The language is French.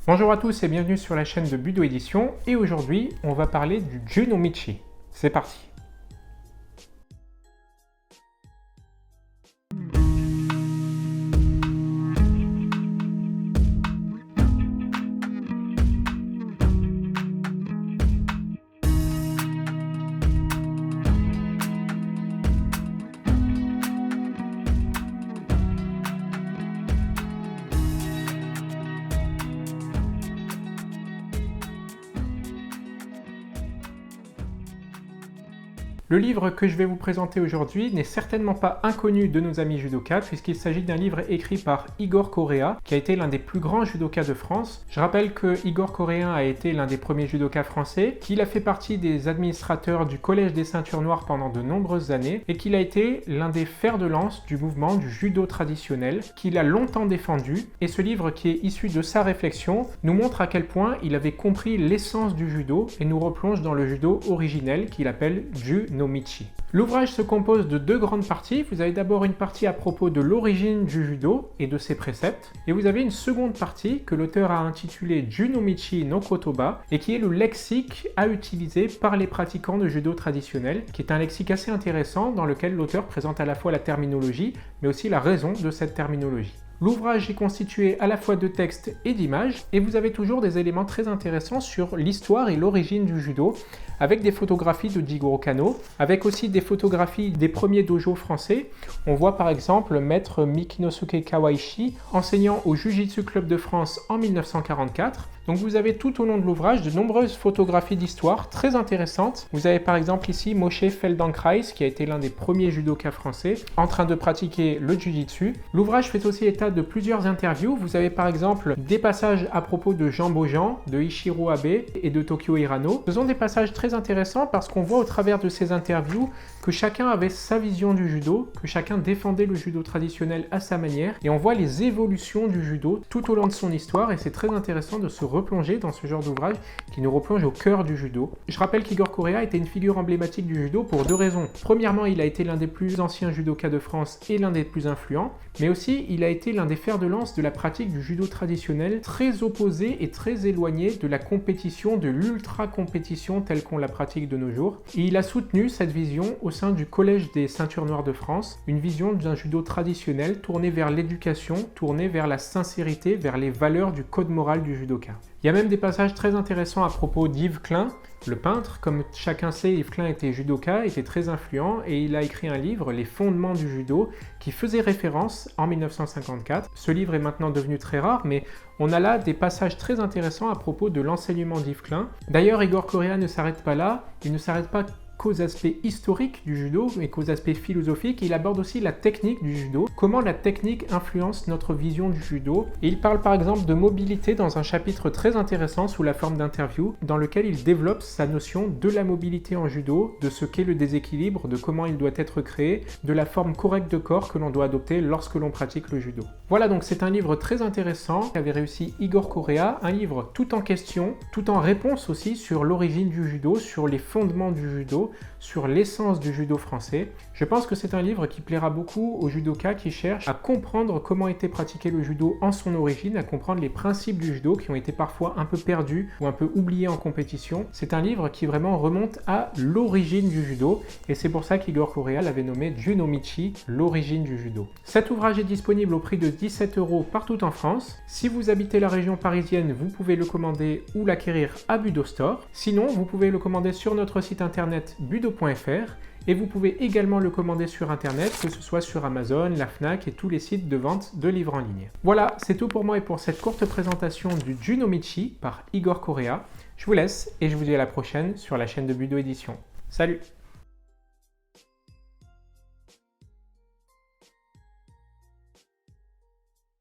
Bonjour à tous et bienvenue sur la chaîne de Budo Édition et aujourd'hui on va parler du Ju no Michi. C'est parti. Le livre que je vais vous présenter aujourd'hui n'est certainement pas inconnu de nos amis judokas puisqu'il s'agit d'un livre écrit par Igor Correa qui a été l'un des plus grands judokas de France. Je rappelle que Igor Correa a été l'un des premiers judokas français, qu'il a fait partie des administrateurs du Collège des Ceintures Noires pendant de nombreuses années et qu'il a été l'un des fers de lance du mouvement du judo traditionnel qu'il a longtemps défendu. Et ce livre qui est issu de sa réflexion nous montre à quel point il avait compris l'essence du judo et nous replonge dans le judo originel qu'il appelle Ju no Michi. L'ouvrage se compose de deux grandes parties. Vous avez d'abord une partie à propos de l'origine du judo et de ses préceptes, et vous avez une seconde partie que l'auteur a intitulée Ju no Michi no Kotoba et qui est le lexique à utiliser par les pratiquants de judo traditionnel, qui est un lexique assez intéressant dans lequel l'auteur présente à la fois la terminologie mais aussi la raison de cette terminologie. L'ouvrage est constitué à la fois de textes et d'images, et vous avez toujours des éléments très intéressants sur l'histoire et l'origine du judo, avec des photographies de Jigoro Kano, avec aussi des photographies des premiers dojos français. On voit par exemple maître Mikinosuke Kawaishi enseignant au Jiu-Jitsu Club de France en 1944. Donc vous avez tout au long de l'ouvrage de nombreuses photographies d'histoire très intéressantes. Vous avez par exemple ici Moshe Feldenkrais, qui a été l'un des premiers judokas français, en train de pratiquer le Jiu-Jitsu. L'ouvrage fait aussi état de plusieurs interviews. Vous avez par exemple des passages à propos de Jean Bojan, de Ichiro Abe et de Tokyo Hirano. Ce sont des passages très intéressants parce qu'on voit au travers de ces interviews que chacun avait sa vision du judo, que chacun défendait le judo traditionnel à sa manière, et on voit les évolutions du judo tout au long de son histoire, et c'est très intéressant de se replonger dans ce genre d'ouvrage qui nous replonge au cœur du judo. Je rappelle qu'Igor Correa était une figure emblématique du judo pour deux raisons. Premièrement, il a été l'un des plus anciens judokas de France et l'un des plus influents, mais aussi il a été l'un des fers de lance de la pratique du judo traditionnel, très opposé et très éloigné de la compétition, de l'ultra-compétition telle qu'on la pratique de nos jours. Et il a soutenu cette vision au sein du Collège des Ceintures Noires de France, une vision d'un judo traditionnel tourné vers l'éducation, tourné vers la sincérité, vers les valeurs du code moral du judoka. Il y a même des passages très intéressants à propos d'Yves Klein, le peintre. Comme chacun sait, Yves Klein était judoka, était très influent, et il a écrit un livre, Les fondements du judo, qui faisait référence en 1954. Ce livre est maintenant devenu très rare, mais on a là des passages très intéressants à propos de l'enseignement d'Yves Klein. D'ailleurs, Igor Correa ne s'arrête pas là, il ne s'arrête pas qu'aux aspects historiques du judo, mais qu'aux aspects philosophiques. Il aborde aussi la technique du judo, comment la technique influence notre vision du judo. Et il parle par exemple de mobilité dans un chapitre très intéressant sous la forme d'interview, dans lequel il développe sa notion de la mobilité en judo, de ce qu'est le déséquilibre, de comment il doit être créé, de la forme correcte de corps que l'on doit adopter lorsque l'on pratique le judo. Voilà, donc c'est un livre très intéressant qu'avait réussi Igor Correa, un livre tout en question, tout en réponse aussi sur l'origine du judo, sur les fondements du judo, sur l'essence du judo français. Je pense que c'est un livre qui plaira beaucoup aux judokas qui cherchent à comprendre comment était pratiqué le judo en son origine, à comprendre les principes du judo qui ont été parfois un peu perdus ou un peu oubliés en compétition. C'est un livre qui vraiment remonte à l'origine du judo, et c'est pour ça qu'Igor Correa l'avait nommé Ju no Michi, l'origine du judo. Cet ouvrage est disponible au prix de 17 € partout en France. Si vous habitez la région parisienne, vous pouvez le commander ou l'acquérir à Budo Store. Sinon, vous pouvez le commander sur notre site internet budo.fr, et vous pouvez également le commander sur internet, que ce soit sur Amazon, la Fnac et tous les sites de vente de livres en ligne. Voilà, c'est tout pour moi et pour cette courte présentation du Ju no Michi par Igor Correa. Je vous laisse et je vous dis à la prochaine sur la chaîne de Budo Édition. Salut!